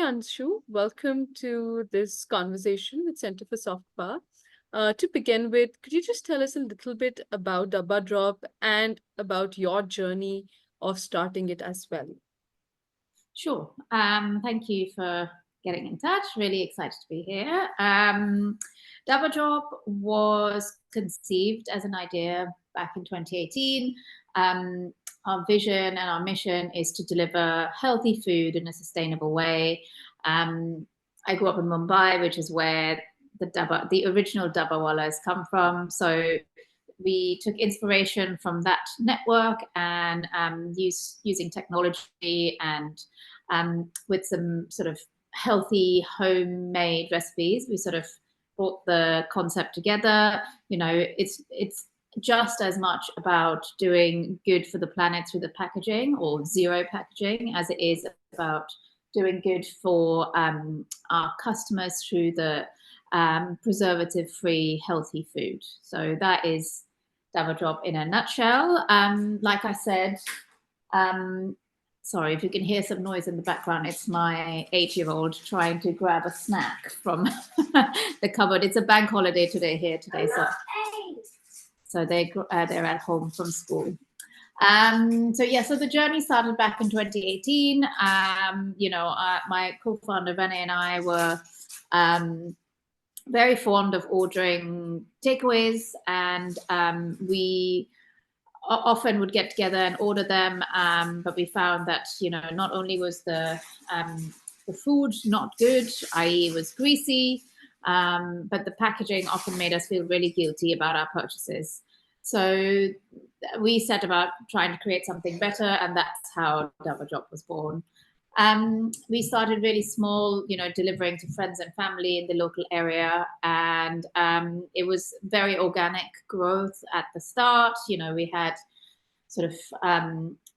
Anshu. Welcome to this conversation with Center for Soft Power. To begin with, could you just tell us a little bit about Dabba Drop and about your journey of starting it as well? Sure. Thank you for getting in touch. Really excited to be here. Dabba Drop was conceived as an idea back in 2018. Our vision and our mission is to deliver healthy food in a sustainable way. I grew up in Mumbai, which is where the original Dabbawala come from. So we took inspiration from that network and using technology and with some sort of healthy homemade recipes, we sort of brought the concept together. It's just as much about doing good for the planet through the packaging or zero packaging as it is about doing good for our customers through the preservative-free, healthy food. So that is Dabba Drop in a nutshell. Like I said, sorry if you can hear some noise in the background. It's my 8-year-old trying to grab a snack from the cupboard. It's a bank holiday today, so they're at home from school. So the journey started back in 2018. My co-founder Renée and I were very fond of ordering takeaways, and we often would get together and order them. But we found that not only was the food not good, i.e., it was greasy, but the packaging often made us feel really guilty about our purchases. So we set about trying to create something better, and that's how Dabba Drop was born. We started really small, delivering to friends and family in the local area, and it was very organic growth at the start. We had sort of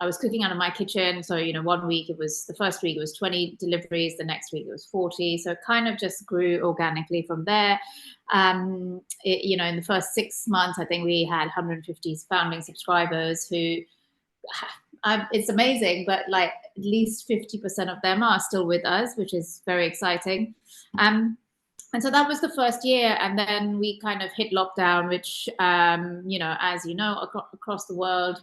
I was cooking out of my kitchen, so one week the first week it was 20 deliveries, the next week it was 40, so it kind of just grew organically from there. In the first 6 months I think we had 150 founding subscribers who it's amazing, but like at least 50% of them are still with us, which is very exciting. And so that was the first year, and then we kind of hit lockdown, which as across the world,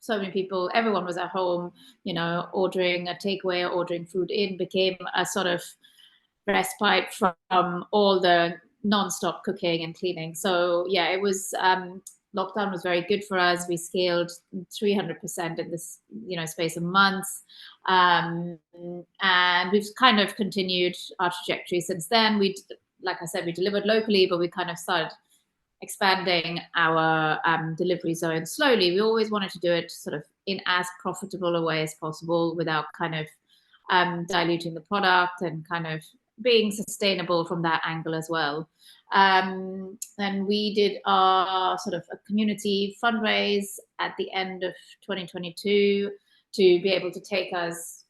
so many people, everyone was at home, ordering a takeaway or ordering food in became a sort of respite from all the non-stop cooking and cleaning. So yeah, it was lockdown was very good for us. We scaled 300% in this space of months, and we've kind of continued our trajectory since then. Like I said, we delivered locally, but we kind of started expanding our delivery zone slowly. We always wanted to do it sort of in as profitable a way as possible without kind of diluting the product, and kind of being sustainable from that angle as well. And we did our sort of a community fundraise at the end of 2022 to be able to take us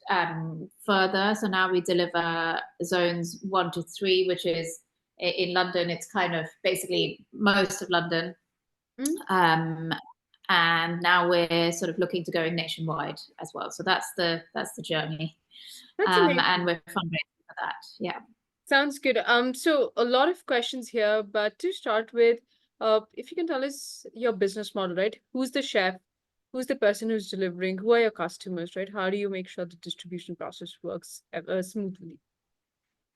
further. So now we deliver zones 1 to 3, which is in London. It's kind of basically most of London. And now we're sort of looking to go nationwide as well. So that's the journey. And we're fundraising for that. Yeah. Sounds good. So a lot of questions here, but to start with, if you can tell us your business model, right? Who's the chef? Who's the person who's delivering? Who are your customers, right? How do you make sure the distribution process works smoothly?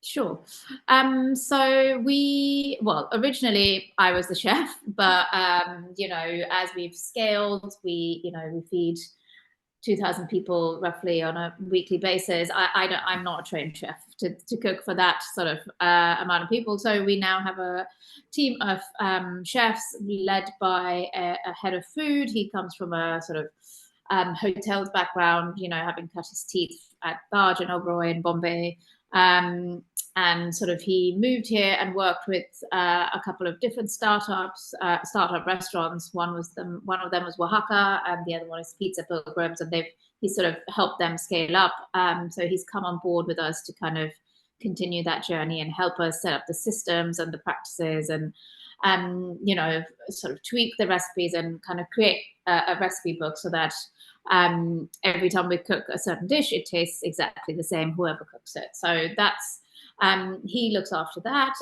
Sure. So originally I was the chef, but as we've scaled, we feed 2,000 people roughly on a weekly basis. I'm not a trained chef to cook for that sort of amount of people. So we now have a team of chefs led by a head of food. He comes from a sort of hotels background, having cut his teeth at Taj and Oberoi in Bombay. And sort of he moved here and worked with a couple of different startup restaurants. One of them was Oaxaca, and the other one is Pizza Pilgrims, and he sort of helped them scale up. So he's come on board with us to kind of continue that journey and help us set up the systems and the practices, and sort of tweak the recipes and kind of create a recipe book so that every time we cook a certain dish, it tastes exactly the same, whoever cooks it. So that's he looks after that.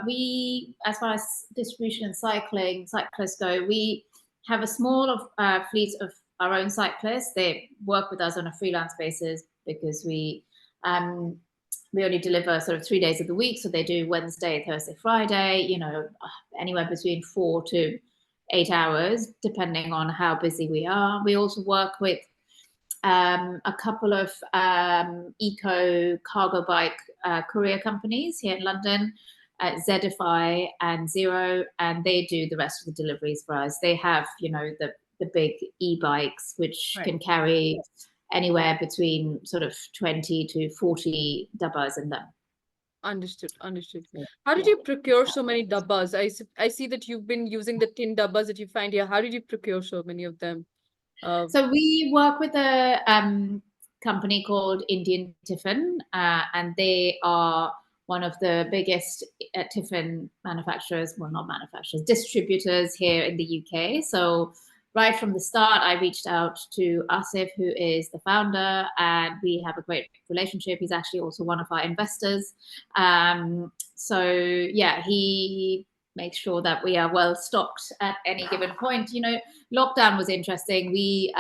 We, as far as distribution and cyclists go, we have a small fleet of our own cyclists. They work with us on a freelance basis because we only deliver sort of 3 days of the week. So they do Wednesday, Thursday, Friday, you know, anywhere between 4 to 8 hours, depending on how busy we are. We also work with a couple of eco cargo bike courier companies here in London, Zedify and Zero, and they do the rest of the deliveries for us. They have, you know, the big e-bikes, which can carry anywhere between sort of 20 to 40 dabbas in them. Understood. How did you procure so many dabbas? I see that you've been using the tin dabbas that you find here. How did you procure so many of them? So we work with a company called Indian Tiffin, and they are one of the biggest tiffin manufacturers, well, not manufacturers, distributors here in the UK. So right from the start, I reached out to Asif, who is the founder, and we have a great relationship. He's actually also one of our investors. So yeah, he makes sure that we are well stocked at any given point. You know, lockdown was interesting. We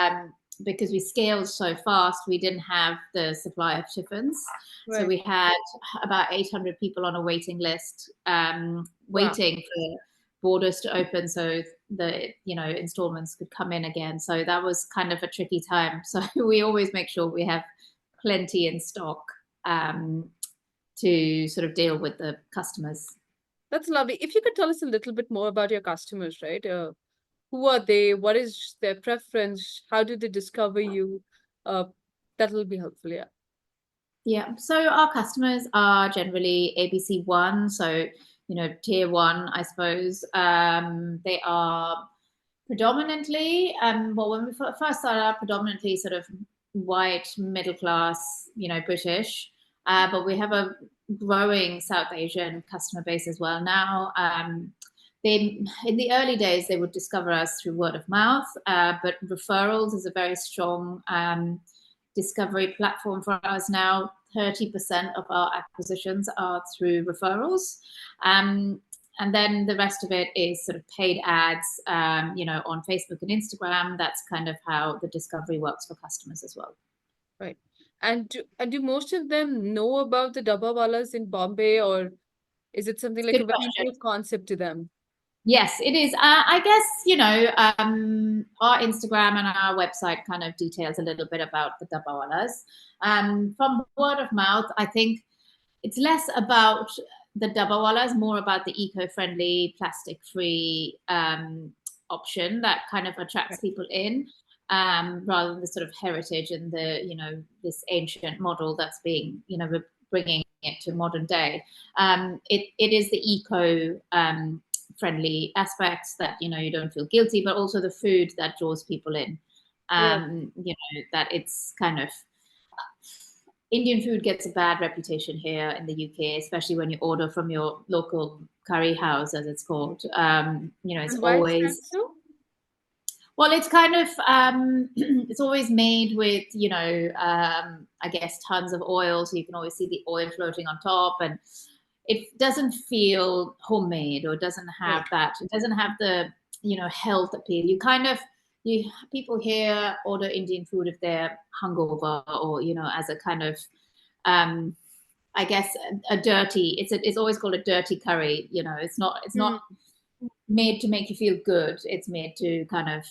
because we scaled so fast, we didn't have the supply of tiffins. So we had about 800 people on a waiting list, waiting for borders to open so the, you know, installments could come in again. So that was kind of a tricky time. So we always make sure we have plenty in stock to sort of deal with the customers. That's lovely. If you could tell us a little bit more about your customers, right? Who are they? What is their preference? How do they discover you? That will be helpful, yeah. Yeah, so our customers are generally ABC1, so, you know, tier 1, I suppose. They are predominantly, well, when we first started out, predominantly sort of white, middle class, you know, British, but we have a growing South Asian customer base as well now. In the early days, they would discover us through word of mouth, but referrals is a very strong discovery platform for us now. 30% of our acquisitions are through referrals. And then the rest of it is sort of paid ads, you know, on Facebook and Instagram. That's kind of how the discovery works for customers as well. Right. And do most of them know about the Dabbawalas in Bombay, or is it something like a very new concept to them? Yes, it is. I guess, you know, our Instagram and our website kind of details a little bit about the Dabbawalas. From word of mouth, I think it's less about the Dabbawalas, more about the eco-friendly, plastic-free option that kind of attracts people in, rather than the sort of heritage and the, you know, this ancient model that's being, you know, bringing it to modern day. It is the eco friendly aspects that, you know, you don't feel guilty, but also the food that draws people in. You know, that it's kind of Indian food gets a bad reputation here in the UK, especially when you order from your local curry house, as it's called. You know, it's always well, it's kind of it's always made with, you know, I guess tons of oil, so you can always see the oil floating on top, and it doesn't feel homemade, or doesn't have that. It doesn't have the, you know, health appeal. You kind of, people here order Indian food if they're hungover, or, you know, as a kind of, I guess, a dirty. It's always called a dirty curry. You know, it's not made to make you feel good. It's made to kind of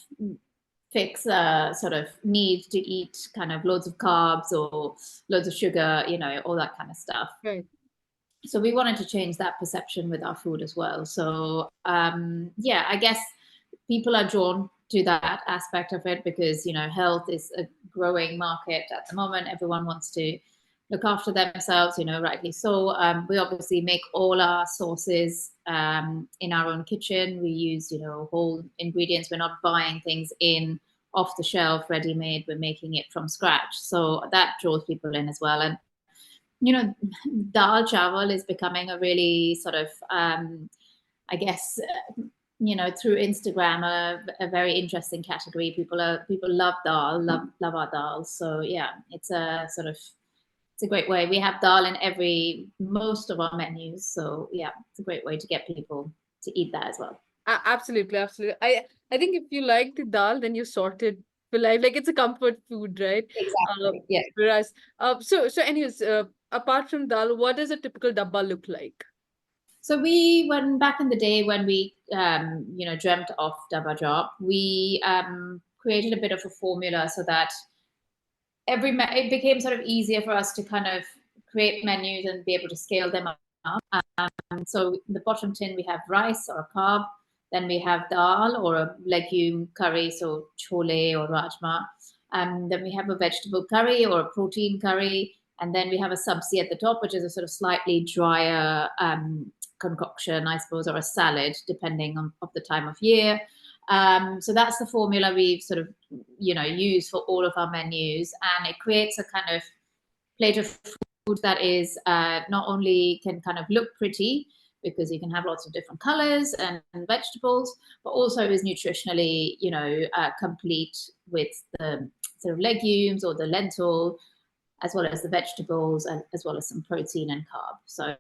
fix a sort of need to eat kind of loads of carbs or loads of sugar. You know, all that kind of stuff. Right. So we wanted to change that perception with our food as well. So yeah, I guess people are drawn to that aspect of it because, you know, health is a growing market at the moment. Everyone wants to look after themselves, you know, rightly so. We obviously make all our sauces in our own kitchen. We use, you know, whole ingredients. We're not buying things in off the shelf, ready made. We're making it from scratch. So that draws people in as well. And you know, dal chawal is becoming a really sort of, I guess, through Instagram, a very interesting category. People love dal, love our dal. So yeah, it's a great way. We have dal in most of our menus. So yeah, it's a great way to get people to eat that as well. Absolutely, absolutely. I think if you like the dal, then you're sorted for life. Like it's a comfort food, right? Exactly. Yeah. Whereas, so anyways, apart from dal, what does a typical dabba look like? So when back in the day when we dreamt of Dabba Drop, we created a bit of a formula so that it became sort of easier for us to kind of create menus and be able to scale them up. So in the bottom tin we have rice or a carb, then we have dal or a legume curry, so chole or rajma. Then we have a vegetable curry or a protein curry, and then we have a sabzi at the top, which is a sort of slightly drier concoction, I suppose, or a salad, depending on of the time of year. So that's the formula we've sort of used for all of our menus, and it creates a kind of plate of food that is not only can kind of look pretty because you can have lots of different colors and vegetables, but also is nutritionally complete with the sort of legumes or the lentil, as well as the vegetables, and as well as some protein and carb. So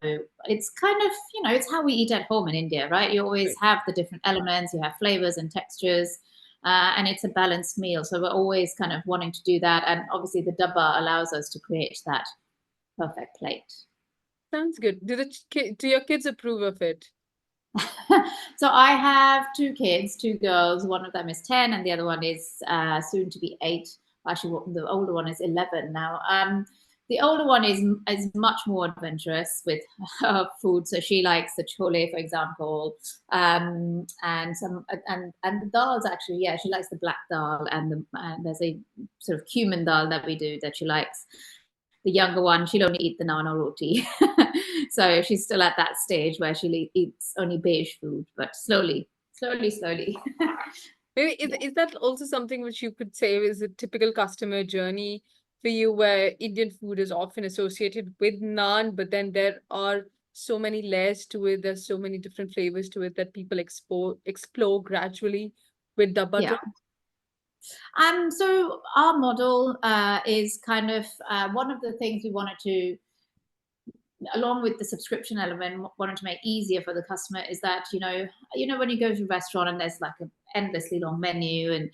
it's kind of, it's how we eat at home in India, right? You always have the different elements, you have flavors and textures, and it's a balanced meal. So we're always kind of wanting to do that. And obviously the dabba allows us to create that perfect plate. Sounds good. Do your kids approve of it? So I have two kids, two girls. One of them is 10 and the other one is soon to be 8. Actually, the older one is 11 now. The older one is much more adventurous with her food. So she likes the chole, for example, and the dals actually. Yeah, she likes the black dal, and there's a sort of cumin dal that we do that she likes. The younger one, she'll only eat the naan or roti. So she's still at that stage where she eats only beige food, but slowly. Maybe is that also something which you could say is a typical customer journey for you, where Indian food is often associated with naan, but then there are so many layers to it, there's so many different flavors to it that people explore gradually with Dabba Yeah. Drop? So our model is kind of one of the things we wanted to, along with the subscription element, wanted to make easier for the customer is that when you go to a restaurant and there's like an endlessly long menu and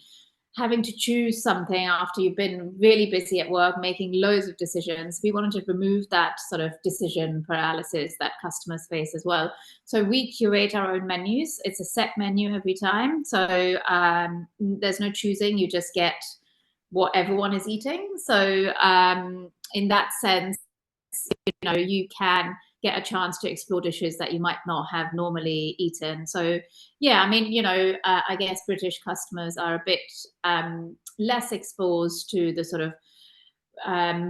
having to choose something after you've been really busy at work making loads of decisions, we wanted to remove that sort of decision paralysis that customers face as well. So we curate our own menus. It's a set menu every time, so there's no choosing, you just get what everyone is eating. So in that sense, you can get a chance to explore dishes that you might not have normally eaten. So yeah, I mean, I guess British customers are a bit less exposed to the sort of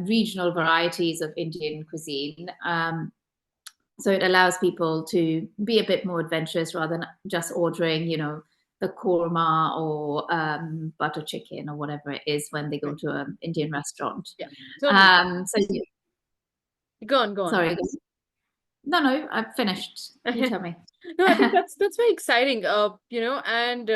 regional varieties of Indian cuisine. So it allows people to be a bit more adventurous rather than just ordering, the korma or butter chicken or whatever it is when they go to an Indian restaurant. Yeah. Totally. So Go on. sorry. No, I've finished. You tell me. No, I think that's very exciting. And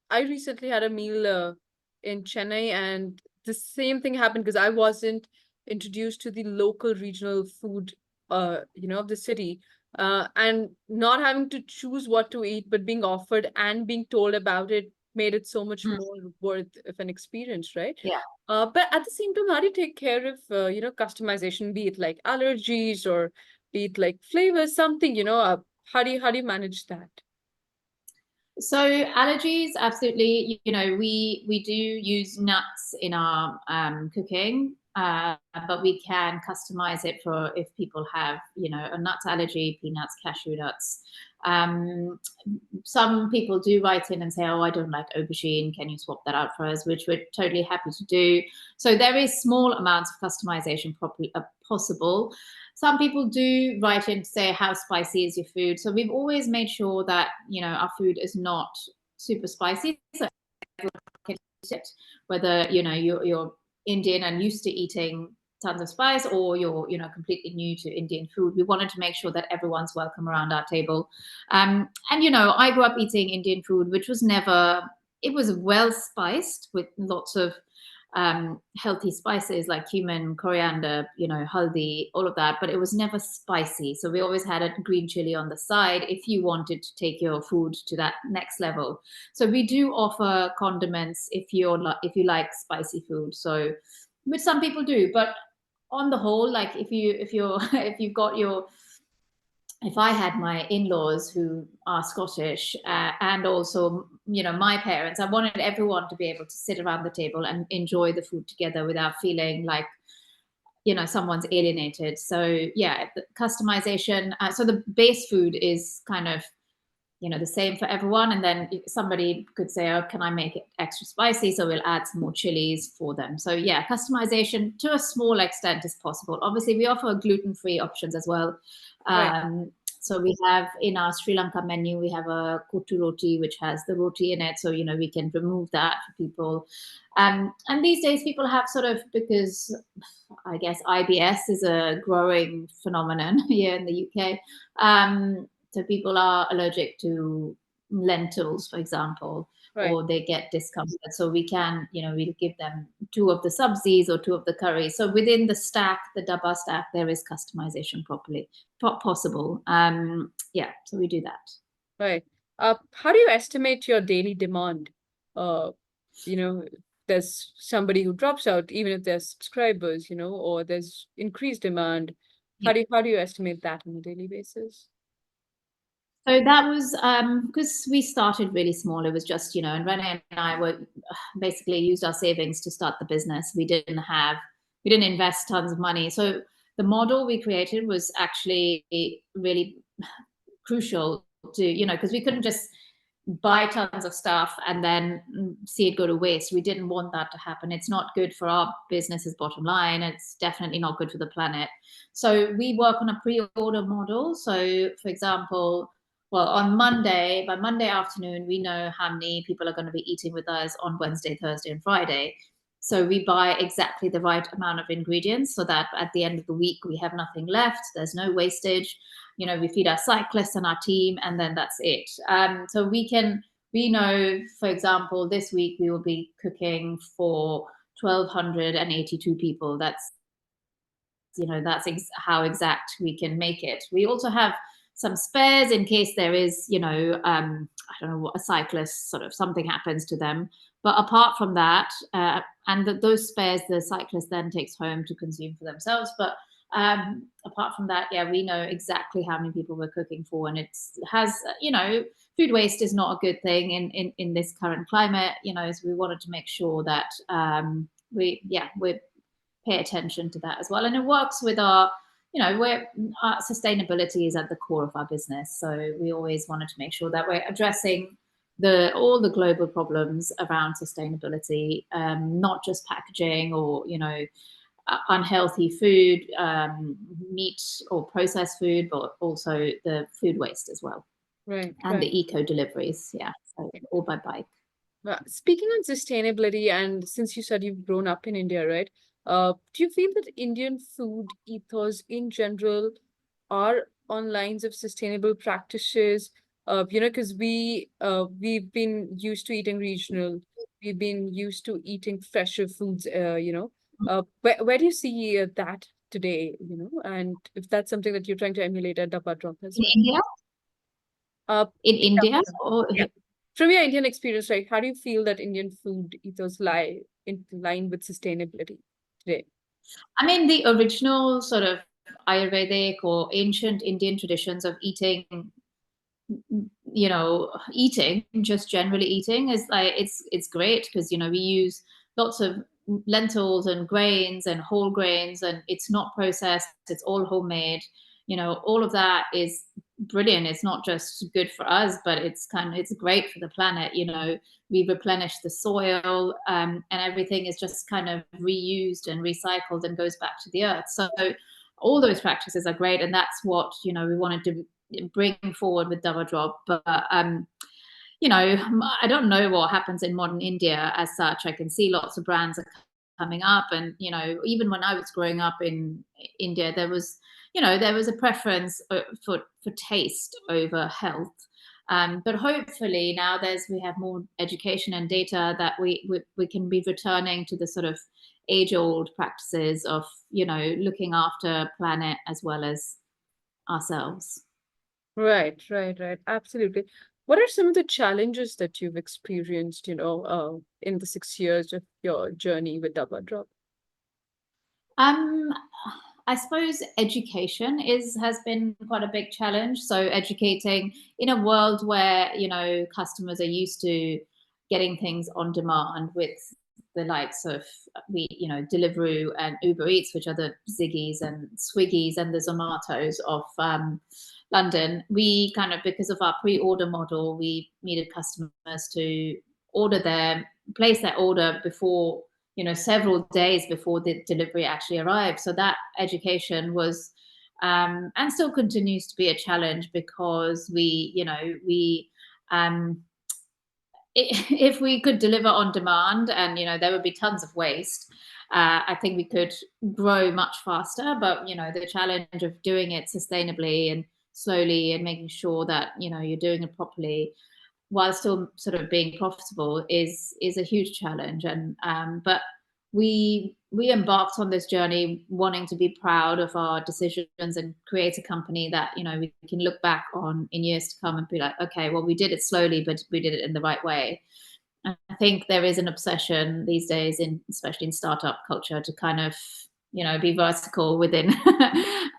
I recently had a meal in Chennai, and the same thing happened because I wasn't introduced to the local regional food, of the city, and not having to choose what to eat, but being offered and being told about it made it so much more worth of an experience, right? Yeah. But at the same time, how do you take care of customization, be it like allergies or be it like flavors, something, how do you manage that? So allergies, absolutely. We do use nuts in our cooking, but we can customize it for if people have, a nuts allergy, peanuts, cashew nuts. Some people do write in and say, "Oh, I don't like aubergine. Can you swap that out for us?" Which we're totally happy to do. So there is small amounts of customization possible. Some people do write in to say, how spicy is your food? So we've always made sure that, our food is not super spicy. So everyone can eat it, whether, you're Indian and used to eating tons of spice, or you're, you know, completely new to Indian food. We wanted to make sure that everyone's welcome around our table. And, you know, I grew up eating Indian food, which was never, it was well spiced with lots of healthy spices like cumin, coriander, you know, haldi, all of that, but it was never spicy. So we always had a green chili on the side if you wanted to take your food to that next level. So we do offer condiments if you like spicy food. So, which some people do, but on the whole, like if you're if you've got your, if I had my in-laws who are Scottish, and also, you know, my parents, I wanted everyone to be able to sit around the table and enjoy the food together without feeling like, you know, someone's alienated. So yeah, the customization. So the base food is kind of, you know, the same for everyone. And then somebody could say, oh, can I make it extra spicy? So we'll add some more chilies for them. So yeah, customization to a small extent is possible. Obviously, we offer gluten-free options as well. Right. So we have in our Sri Lanka menu, we have a kutu roti, which has the roti in it. So, you know, we can remove that for people. And these days people have sort of, because I guess IBS is a growing phenomenon here in the UK. So people are allergic to lentils, for example, Right. or they get discomfort. So we can, you know, we'll give them 2 of the sabzis or 2 of the curries. So within the stack, the dabba stack, there is customization possible. Yeah, so we do that. Right. How do you estimate your daily demand? Uh, you know, there's somebody who drops out, even if there's subscribers, you know, or there's increased demand. Yeah. How do you estimate that on a daily basis? So that was because we started really small. It was just, you know, and Renée and I were basically used our savings to start the business. We didn't invest tons of money. So the model we created was actually really crucial to, you know, because we couldn't just buy tons of stuff and then see it go to waste. We didn't want that to happen. It's not good for our business's bottom line. It's definitely not good for the planet. So we work on a pre-order model. So for example, well, by Monday afternoon, we know how many people are going to be eating with us on Wednesday, Thursday, and Friday. So we buy exactly the right amount of ingredients so that at the end of the week, we have nothing left. There's no wastage. You know, we feed our cyclists and our team, and then that's it. So we know, for example, this week we will be cooking for 1,282 people. That's, you know, that's how exact we can make it. We also have some spares in case there is, you know, I don't know, what a cyclist, sort of something happens to them. But apart from that, those spares the cyclist then takes home to consume for themselves. But apart from that, yeah, we know exactly how many people we're cooking for, and it has, you know, food waste is not a good thing in this current climate. You know, so we wanted to make sure that we pay attention to that as well, and it works with our, you know, our sustainability is at the core of our business. So we always wanted to make sure that we're addressing all the global problems around sustainability, not just packaging or, you know, unhealthy food, meat or processed food, but also the food waste as well, Right, and right. the eco deliveries. Yeah, so all by bike. Speaking on sustainability, and since you said you've grown up in India, right? Do you feel that Indian food ethos in general are on lines of sustainable practices? You know, because we've been used to eating regional, we've been used to eating fresher foods. You know, where do you see that today? You know, and if that's something that you're trying to emulate at Dabba Drop as In well. India, Uh, in yeah, India, or yeah. From your Indian experience, right, how do you feel that Indian food ethos lie in line with sustainability today? I mean, the original sort of Ayurvedic or ancient Indian traditions of eating, you know, eating, just generally eating, is like, it's great because, you know, we use lots of lentils and grains and whole grains, and it's not processed, it's all homemade. You know, all of that is brilliant. It's not just good for us, but it's great for the planet. You know, we replenish the soil, and everything is just kind of reused and recycled and goes back to the earth. So all those practices are great, and that's what, you know, we wanted to bring forward with Dabba Drop. But you know, I don't know what happens in modern India as such. I can see lots of brands are coming up. And, you know, even when I was growing up in India, there was a preference for taste over health. But hopefully now we have more education and data that we can be returning to the sort of age-old practices of, you know, looking after planet as well as ourselves. Right, right, right. Absolutely. What are some of the challenges that you've experienced, in the 6 years of your journey with Dabba Drop? Um, I suppose education has been quite a big challenge. So educating in a world where, you know, customers are used to getting things on demand with the likes of Deliveroo and Uber Eats, which are the Ziggies and Swiggies and the Zomatos of London. We kind of, because of our pre-order model, we needed customers to place their order before, you know, several days before the delivery actually arrived. So that education was, and still continues to be a challenge, because if we could deliver on demand, and, you know, there would be tons of waste, I think we could grow much faster. But, you know, the challenge of doing it sustainably and slowly and making sure that, you know, you're doing it properly while still sort of being profitable is a huge challenge. And but we embarked on this journey wanting to be proud of our decisions and create a company that, you know, we can look back on in years to come and be like, okay, well, we did it slowly, but we did it in the right way. I think there is an obsession these days, especially in startup culture, to kind of, you know, be vertical within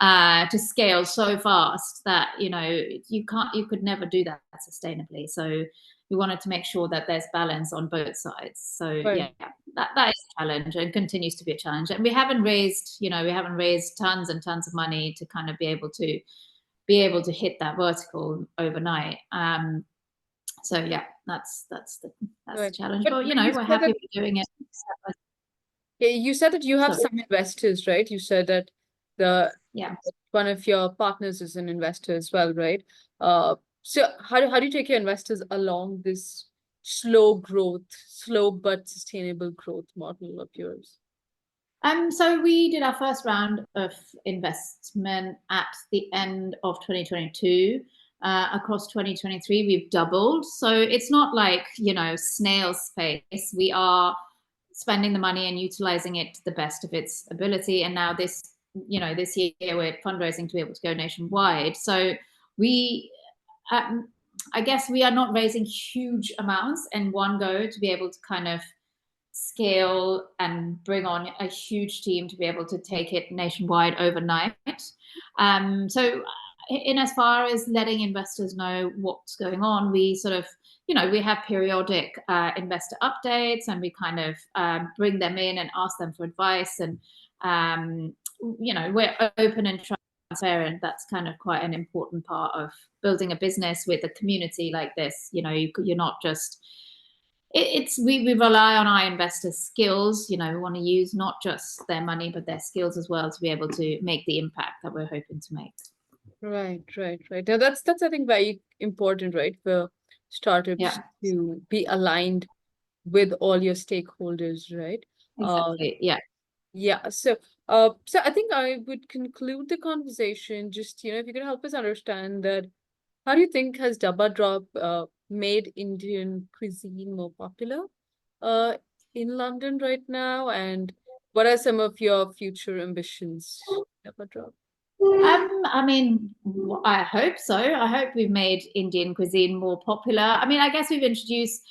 to scale so fast that, you know, you could never do that sustainably. So we wanted to make sure that there's balance on both sides. So Right. yeah, that is a challenge and continues to be a challenge. And we haven't raised tons and tons of money to kind of be able to hit that vertical overnight. So yeah, that's the Right. challenge. But But, you but know, you we're said happy that we're doing it. yeah, you said that you have Sorry. some investors, right? You said that the Yeah. one of your partners is an investor as well, right? So how do you take your investors along this slow but sustainable growth model of yours? So we did our first round of investment at the end of 2022. Across 2023, we've doubled. So it's not like, you know, snail's pace. We are spending the money and utilizing it to the best of its ability. And now this year we're fundraising to be able to go nationwide. So we, I guess we are not raising huge amounts in one go to be able to kind of scale and bring on a huge team to be able to take it nationwide overnight. So in as far as letting investors know what's going on, we sort of, you know, we have periodic investor updates, and we kind of bring them in and ask them for advice. And, you know, we're open and transparent. That's kind of quite an important part of building a business with a community like this. You know, you're not just, we rely on our investors' skills. You know, we want to use not just their money, but their skills as well to be able to make the impact that we're hoping to make. Right, right, right. Now that's I think very important, right? For startups Yeah, to be aligned with all your stakeholders, right? exactly. Yeah. Yeah, so I think I would conclude the conversation just, if you could help us understand that how do you think has Dabba Drop made Indian cuisine more popular uh in London right now, and what are some of your future ambitions, Dabba Drop? I mean, I hope so. I hope we've made Indian cuisine more popular. I mean, I guess we've introduced,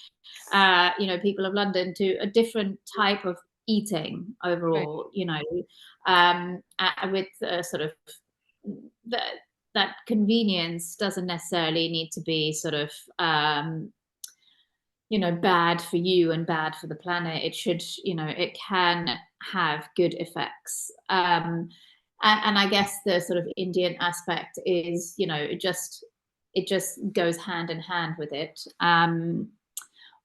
people of London to a different type of eating Right. overall. You know, with sort of that convenience doesn't necessarily need to be sort of bad for you and bad for the planet. It should, it can have good effects. And I guess the sort of Indian aspect is, it just goes hand in hand with it.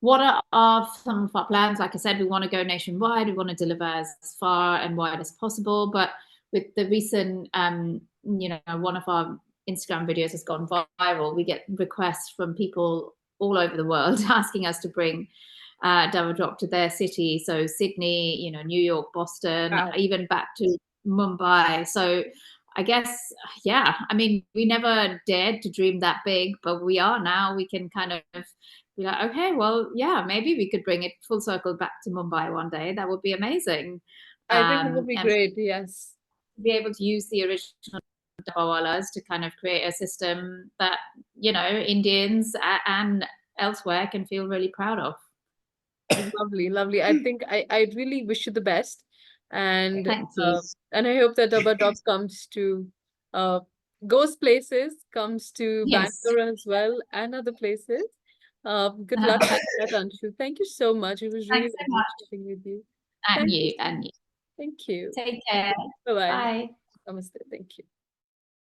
What are some of our plans? Like I said, we want to go nationwide. We want to deliver as far and wide as possible. But with the recent, one of our Instagram videos has gone viral. We get requests from people all over the world asking us to bring Dabba Drop to their city. So Sydney, you know, New York, Boston, Wow. even back to Mumbai. So I guess, yeah, I mean, we never dared to dream that big, but we are now. We can kind of be like, okay, well, yeah, maybe we could bring it full circle back to Mumbai one day. That would be amazing. I think that would be And great. Yes. be able to use the original Dabbawalas to kind of create a system that, you know, Indians and elsewhere can feel really proud of. Lovely, lovely. I think I really wish you the best, and Thank you. and I hope that Dabba Drop comes to uh goes places, comes to Yes. Bangalore as well, and other places. Good luck with that, Anshu. Thank you so much. It was really Thanks so lovely much. chatting with you. And Thank you you, so and much. you. Thank you. Take care. Bye bye. Bye. Namaste. Thank you.